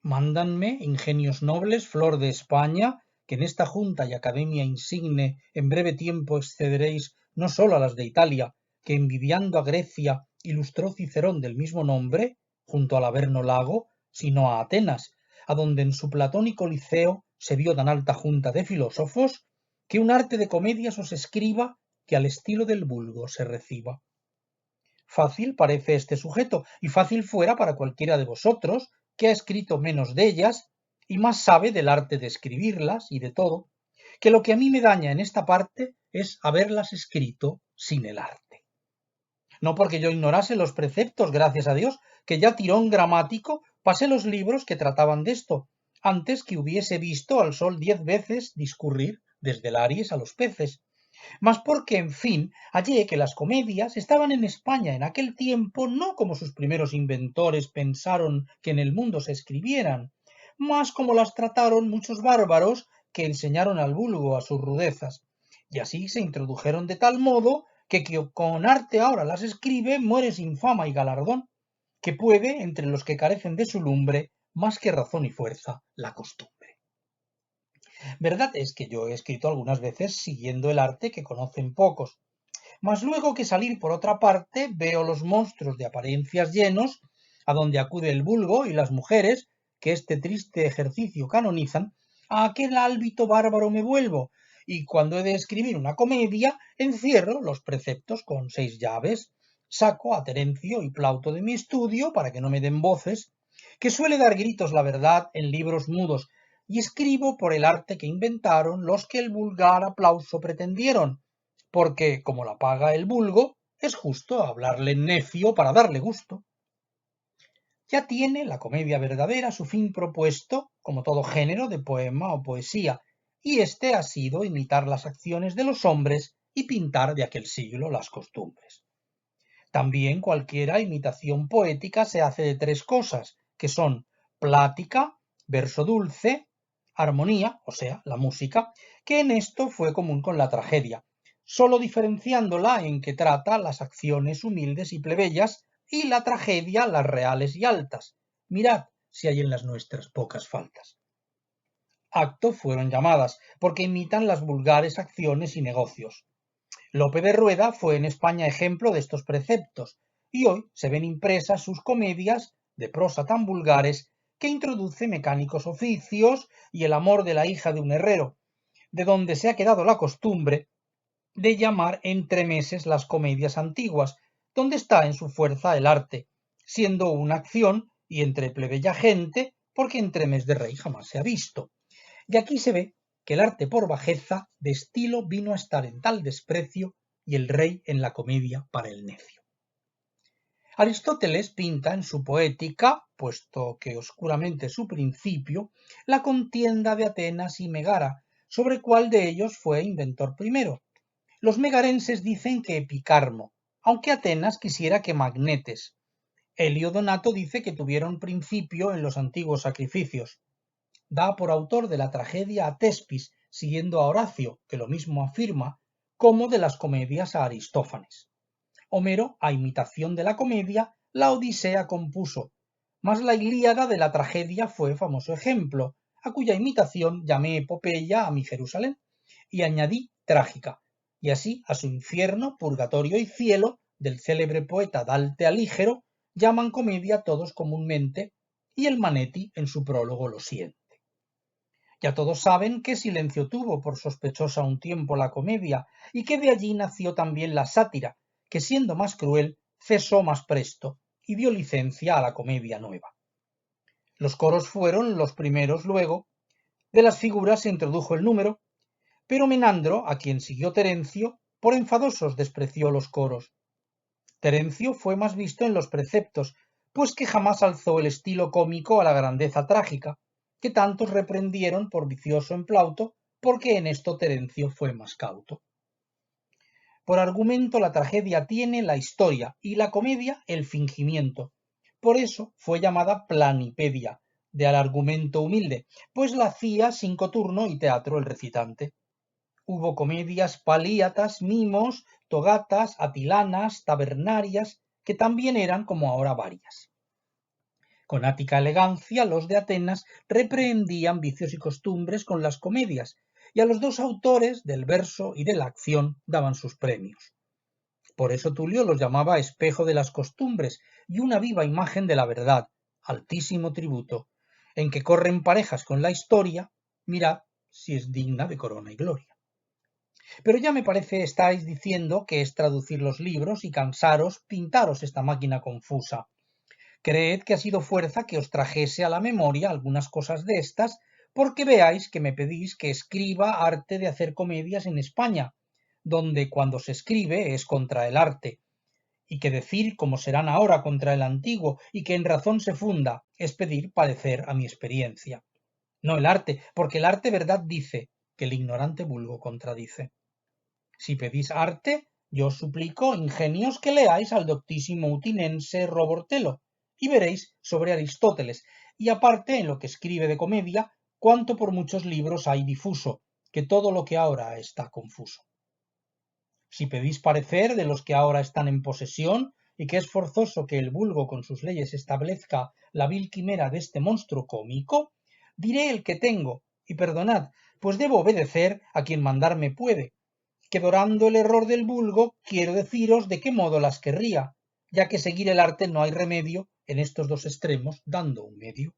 Mándanme, ingenios nobles, flor de España, que en esta junta y academia insigne en breve tiempo excederéis no sólo a las de Italia, que envidiando a Grecia ilustró Cicerón del mismo nombre, junto al Averno lago, sino a Atenas, a donde en su platónico liceo se vio tan alta junta de filósofos, que un arte de comedias os escriba que al estilo del vulgo se reciba. Fácil parece este sujeto, y fácil fuera para cualquiera de vosotros, que ha escrito menos de ellas, y más sabe del arte de escribirlas y de todo, que lo que a mí me daña en esta parte es haberlas escrito sin el arte. No porque yo ignorase los preceptos, gracias a Dios, que ya tirón gramático pasé los libros que trataban de esto, antes que hubiese visto al sol 10 veces discurrir desde el Aries a los peces, mas porque, en fin, hallé que las comedias estaban en España en aquel tiempo no como sus primeros inventores pensaron que en el mundo se escribieran, mas como las trataron muchos bárbaros que enseñaron al vulgo a sus rudezas, y así se introdujeron de tal modo que con arte ahora las escribe muere sin fama y galardón, que puede, entre los que carecen de su lumbre, más que razón y fuerza, la costumbre. Verdad es que yo he escrito algunas veces siguiendo el arte que conocen pocos, mas luego que salir por otra parte veo los monstruos de apariencias llenos, a donde acude el vulgo y las mujeres, que este triste ejercicio canonizan, a aquel álbito bárbaro me vuelvo, y cuando he de escribir una comedia, encierro los preceptos con 6 llaves, saco a Terencio y Plauto de mi estudio para que no me den voces, que suele dar gritos la verdad en libros mudos, y escribo por el arte que inventaron los que el vulgar aplauso pretendieron, porque, como la paga el vulgo, es justo hablarle necio para darle gusto. Ya tiene la comedia verdadera su fin propuesto, como todo género de poema o poesía, y este ha sido imitar las acciones de los hombres y pintar de aquel siglo las costumbres. También cualquiera imitación poética se hace de 3 cosas, que son plática, verso dulce, armonía, o sea, la música, que en esto fue común con la tragedia, sólo diferenciándola en que trata las acciones humildes y plebeyas y la tragedia las reales y altas. Mirad si hay en las nuestras pocas faltas. Acto fueron llamadas, porque imitan las vulgares acciones y negocios. Lope de Rueda fue en España ejemplo de estos preceptos, y hoy se ven impresas sus comedias de prosa tan vulgares que introduce mecánicos oficios y el amor de la hija de un herrero, de donde se ha quedado la costumbre de llamar entremeses las comedias antiguas, donde está en su fuerza el arte, siendo una acción y entre plebeya gente, porque entremés de rey jamás se ha visto. Y aquí se ve que el arte por bajeza de estilo vino a estar en tal desprecio y el rey en la comedia para el necio. Aristóteles pinta en su Poética, puesto que oscuramente su principio, la contienda de Atenas y Megara, sobre cuál de ellos fue inventor primero. Los megarenses dicen que Epicarmo, aunque Atenas quisiera que Magnetes. Helio Donato dice que tuvieron principio en los antiguos sacrificios. Da por autor de la tragedia a Tespis, siguiendo a Horacio, que lo mismo afirma, como de las comedias a Aristófanes. Homero, a imitación de la comedia, la Odisea compuso, mas la Ilíada de la tragedia fue famoso ejemplo, a cuya imitación llamé epopeya a mi Jerusalén, y añadí trágica, y así a su infierno, purgatorio y cielo del célebre poeta Dante Alígero llaman comedia todos comúnmente, y el Manetti en su prólogo lo siente. Ya todos saben qué silencio tuvo por sospechosa un tiempo la comedia, y que de allí nació también la sátira, que siendo más cruel, cesó más presto, y dio licencia a la comedia nueva. Los coros fueron los primeros luego, de las figuras se introdujo el número, pero Menandro, a quien siguió Terencio, por enfadosos despreció los coros. Terencio fue más visto en los preceptos, pues que jamás alzó el estilo cómico a la grandeza trágica, que tantos reprendieron por vicioso en Plauto, porque en esto Terencio fue más cauto. Por argumento la tragedia tiene la historia y la comedia el fingimiento. Por eso fue llamada planipedia, de al argumento humilde, pues la hacía sin coturno y teatro el recitante. Hubo comedias palíatas, mimos, togatas, atilanas, tabernarias, que también eran como ahora varias. Con ática elegancia, los de Atenas reprehendían vicios y costumbres con las comedias, y a los dos autores del verso y de la acción daban sus premios. Por eso Tulio los llamaba espejo de las costumbres y una viva imagen de la verdad, altísimo tributo, en que corren parejas con la historia, mirad si es digna de corona y gloria. Pero ya me parece estáis diciendo que es traducir los libros y cansaros, pintaros esta máquina confusa. Creed que ha sido fuerza que os trajese a la memoria algunas cosas de estas, porque veáis que me pedís que escriba arte de hacer comedias en España, donde cuando se escribe es contra el arte, y que decir como serán ahora contra el antiguo, y que en razón se funda, es pedir parecer a mi experiencia. No el arte, porque el arte verdad dice, que el ignorante vulgo contradice. Si pedís arte, yo os suplico, ingenios, que leáis al doctísimo utinense Robortello, y veréis sobre Aristóteles, y aparte en lo que escribe de comedia, cuánto por muchos libros hay difuso, que todo lo que ahora está confuso. Si pedís parecer de los que ahora están en posesión, y que es forzoso que el vulgo con sus leyes establezca la vil quimera de este monstruo cómico, diré el que tengo, y perdonad, pues debo obedecer a quien mandarme puede, que dorando el error del vulgo, quiero deciros de qué modo las querría, ya que seguir el arte no hay remedio en estos dos extremos, dando un medio.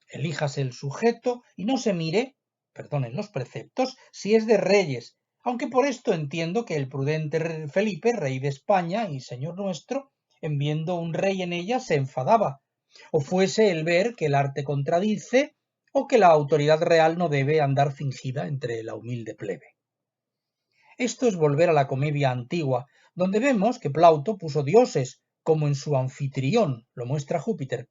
Elíjase el sujeto y no se mire, perdonen los preceptos, si es de reyes, aunque por esto entiendo que el prudente Felipe, rey de España y señor nuestro, en viendo un rey en ella se enfadaba, o fuese el ver que el arte contradice, o que la autoridad real no debe andar fingida entre la humilde plebe. Esto es volver a la comedia antigua, donde vemos que Plauto puso dioses, como en su anfitrión, lo muestra Júpiter.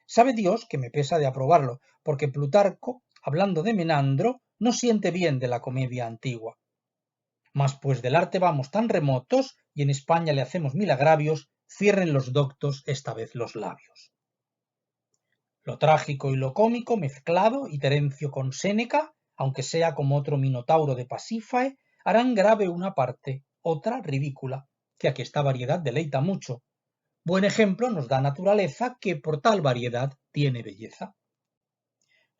Sabe Dios que me pesa de aprobarlo, porque Plutarco, hablando de Menandro, no siente bien de la comedia antigua. Mas pues del arte vamos tan remotos, y en España le hacemos mil agravios, cierren los doctos esta vez los labios. Lo trágico y lo cómico mezclado, y Terencio con Séneca, aunque sea como otro Minotauro de Pasífae, harán grave una parte, otra ridícula, que aquí esta variedad deleita mucho. Buen ejemplo nos da naturaleza, que por tal variedad tiene belleza.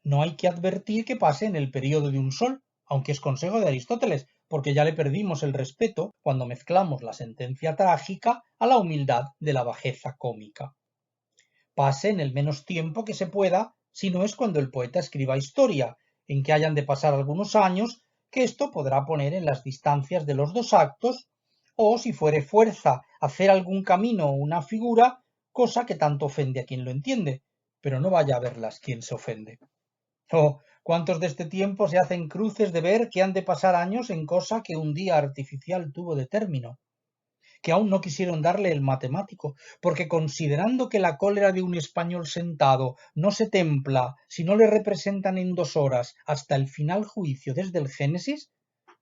No hay que advertir que pase en el período de un sol, aunque es consejo de Aristóteles, porque ya le perdimos el respeto cuando mezclamos la sentencia trágica a la humildad de la bajeza cómica. Pase en el menos tiempo que se pueda, si no es cuando el poeta escriba historia, en que hayan de pasar algunos años, que esto podrá poner en las distancias de los dos actos, o si fuere fuerza hacer algún camino o una figura, cosa que tanto ofende a quien lo entiende, pero no vaya a verlas quien se ofende. Oh, cuántos de este tiempo se hacen cruces de ver que han de pasar años en cosa que un día artificial tuvo de término, que aún no quisieron darle el matemático, porque considerando que la cólera de un español sentado no se templa si no le representan en 2 horas hasta el final juicio desde el Génesis,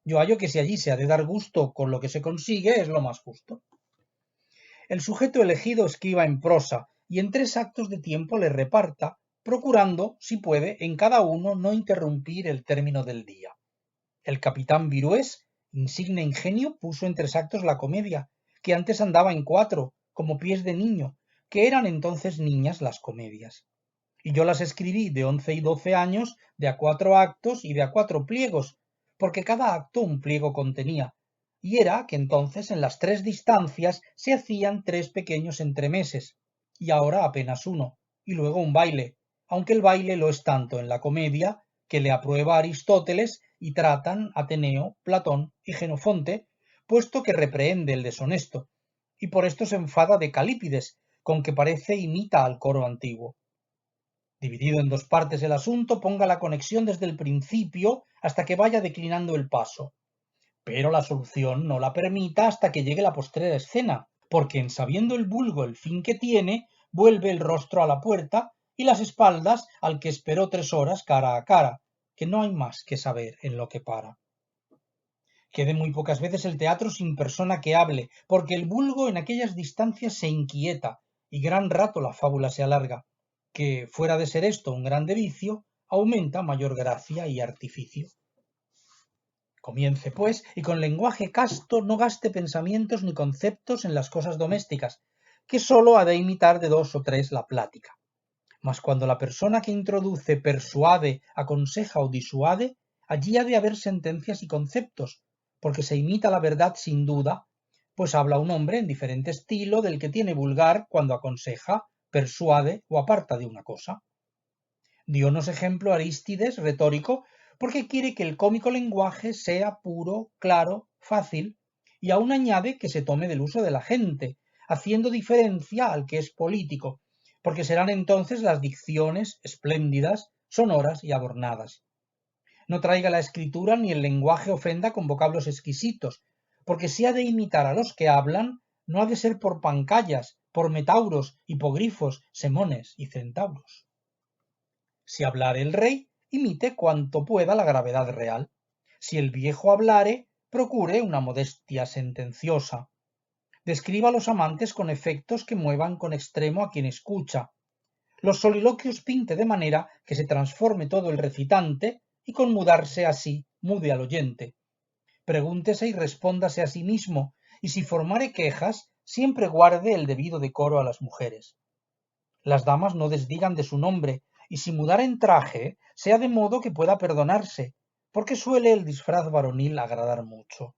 yo hallo que si allí se ha de dar gusto con lo que se consigue es lo más justo. El sujeto elegido escriba en prosa y en 3 actos de tiempo le reparta, procurando, si puede, en cada uno no interrumpir el término del día. El capitán Virués, insigne ingenio, puso en 3 actos la comedia, que antes andaba en 4, como pies de niño, que eran entonces niñas las comedias. Y yo las escribí de 11 y 12 años, de a 4 actos y de a 4 pliegos, porque cada acto un pliego contenía, y era que entonces en las 3 distancias se hacían 3 pequeños entremeses, y ahora apenas uno, y luego un baile, aunque el baile lo es tanto en la comedia, que le aprueba Aristóteles y tratan Ateneo, Platón y Genofonte, puesto que reprehende el deshonesto, y por esto se enfada de Calípides, con que parece imita al coro antiguo. Dividido en 2 partes el asunto, ponga la conexión desde el principio hasta que vaya declinando el paso, pero la solución no la permita hasta que llegue la postrera escena, porque en sabiendo el vulgo el fin que tiene, vuelve el rostro a la puerta y las espaldas al que esperó 3 horas cara a cara, que no hay más que saber en lo que para. Quede muy pocas veces el teatro sin persona que hable, porque el vulgo en aquellas distancias se inquieta, y gran rato la fábula se alarga, que, fuera de ser esto un grande vicio, aumenta mayor gracia y artificio. Comience, pues, y con lenguaje casto no gaste pensamientos ni conceptos en las cosas domésticas, que sólo ha de imitar de 2 o 3 la plática. Mas cuando la persona que introduce persuade, aconseja o disuade, allí ha de haber sentencias y conceptos, porque se imita la verdad sin duda, pues habla un hombre en diferente estilo del que tiene vulgar cuando aconseja, persuade o aparta de una cosa. Diónos ejemplo Arístides, retórico, porque quiere que el cómico lenguaje sea puro, claro, fácil, y aún añade que se tome del uso de la gente, haciendo diferencia al que es político, porque serán entonces las dicciones espléndidas, sonoras y adornadas. No traiga la escritura ni el lenguaje ofenda con vocablos exquisitos, porque si ha de imitar a los que hablan, no ha de ser por pancallas, por metauros, hipogrifos, semones y centauros. Si hablare el rey, imite cuanto pueda la gravedad real. Si el viejo hablare, procure una modestia sentenciosa. Describa a los amantes con efectos que muevan con extremo a quien escucha. Los soliloquios pinte de manera que se transforme todo el recitante y con mudarse así mude al oyente. Pregúntese y respóndase a sí mismo, y si formare quejas, siempre guarde el debido decoro a las mujeres. Las damas no desdigan de su nombre, y si mudar en traje, sea de modo que pueda perdonarse, porque suele el disfraz varonil agradar mucho.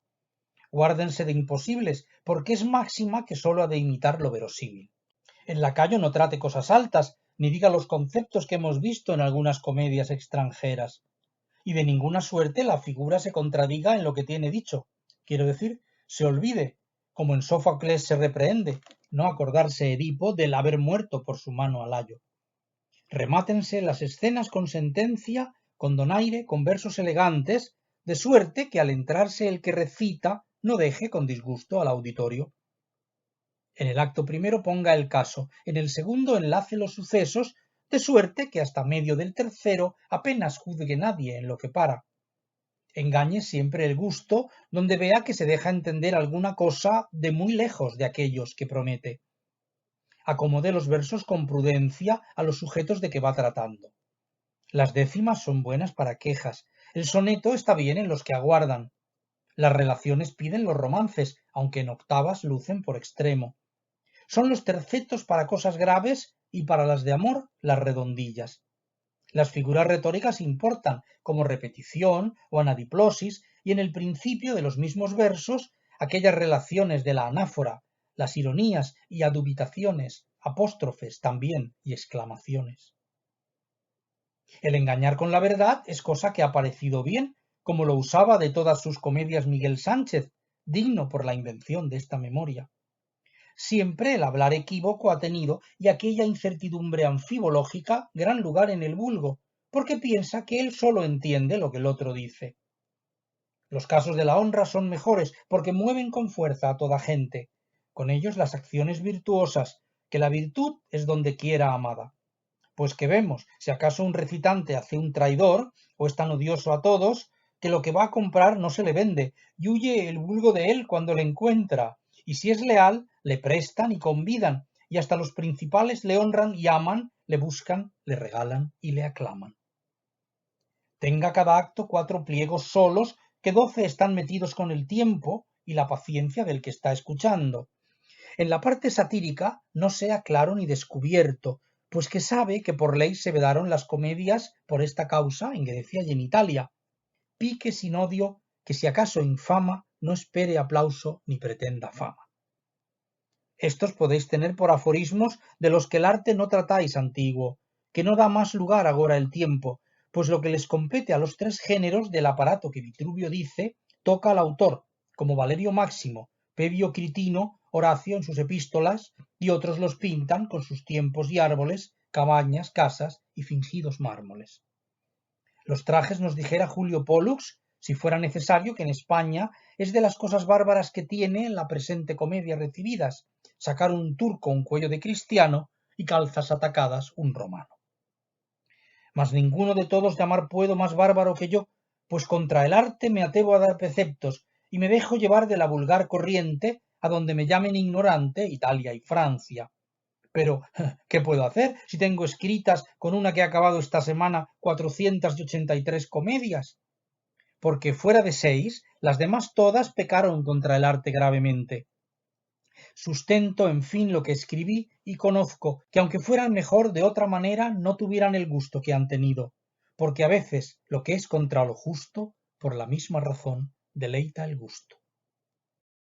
Guárdense de imposibles, porque es máxima que sólo ha de imitar lo verosímil. En lacayo no trate cosas altas, ni diga los conceptos que hemos visto en algunas comedias extranjeras, y de ninguna suerte la figura se contradiga en lo que tiene dicho, quiero decir, se olvide, como en Sófocles se reprehende, no acordarse Edipo del haber muerto por su mano a Layo. Remátense las escenas con sentencia, con donaire, con versos elegantes, de suerte que al entrarse el que recita no deje con disgusto al auditorio. En el acto primero ponga el caso, en el segundo enlace los sucesos, de suerte que hasta medio del tercero apenas juzgue nadie en lo que para. Engañe siempre el gusto donde vea que se deja entender alguna cosa de muy lejos de aquellos que promete. Acomode los versos con prudencia a los sujetos de que va tratando. Las décimas son buenas para quejas, el soneto está bien en los que aguardan. Las relaciones piden los romances, aunque en octavas lucen por extremo. Son los tercetos para cosas graves y para las de amor las redondillas. Las figuras retóricas importan, como repetición o anadiplosis, y en el principio de los mismos versos, aquellas relaciones de la anáfora, las ironías y adubitaciones, apóstrofes también y exclamaciones. El engañar con la verdad es cosa que ha parecido bien, como lo usaba de todas sus comedias Miguel Sánchez, digno por la invención de esta memoria. Siempre el hablar equívoco ha tenido, y aquella incertidumbre anfibológica, gran lugar en el vulgo, porque piensa que él solo entiende lo que el otro dice. Los casos de la honra son mejores, porque mueven con fuerza a toda gente, con ellos las acciones virtuosas, que la virtud es donde quiera amada. Pues que vemos, si acaso un recitante hace un traidor, o es tan odioso a todos, que lo que va a comprar no se le vende, y huye el vulgo de él cuando le encuentra, y si es leal, le prestan y convidan, y hasta los principales le honran y aman, le buscan, le regalan y le aclaman. Tenga cada acto 4 pliegos solos, que 12 están metidos con el tiempo y la paciencia del que está escuchando. En la parte satírica no sea claro ni descubierto, pues que sabe que por ley se vedaron las comedias por esta causa en Grecia y en Italia. Pique sin odio, que si acaso infama, no espere aplauso ni pretenda fama. Estos podéis tener por aforismos de los que el arte no tratáis antiguo, que no da más lugar agora el tiempo, pues lo que les compete a los 3 géneros del aparato que Vitruvio dice, toca al autor, como Valerio Máximo, Pebio Critino, Horacio en sus epístolas, y otros los pintan con sus tiempos y árboles, cabañas, casas y fingidos mármoles. Los trajes nos dijera Julio Pollux, si fuera necesario, que en España es de las cosas bárbaras que tiene en la presente comedia recibidas, sacar un turco un cuello de cristiano y calzas atacadas un romano. Mas ninguno de todos llamar puedo más bárbaro que yo, pues contra el arte me atrevo a dar preceptos y me dejo llevar de la vulgar corriente a donde me llamen ignorante Italia y Francia. Pero, ¿qué puedo hacer si tengo escritas con una que he acabado esta semana 483 comedias? Porque fuera de 6, las demás todas pecaron contra el arte gravemente. Sustento, en fin, lo que escribí y conozco que aunque fueran mejor de otra manera no tuvieran el gusto que han tenido, porque a veces lo que es contra lo justo, por la misma razón, deleita el gusto.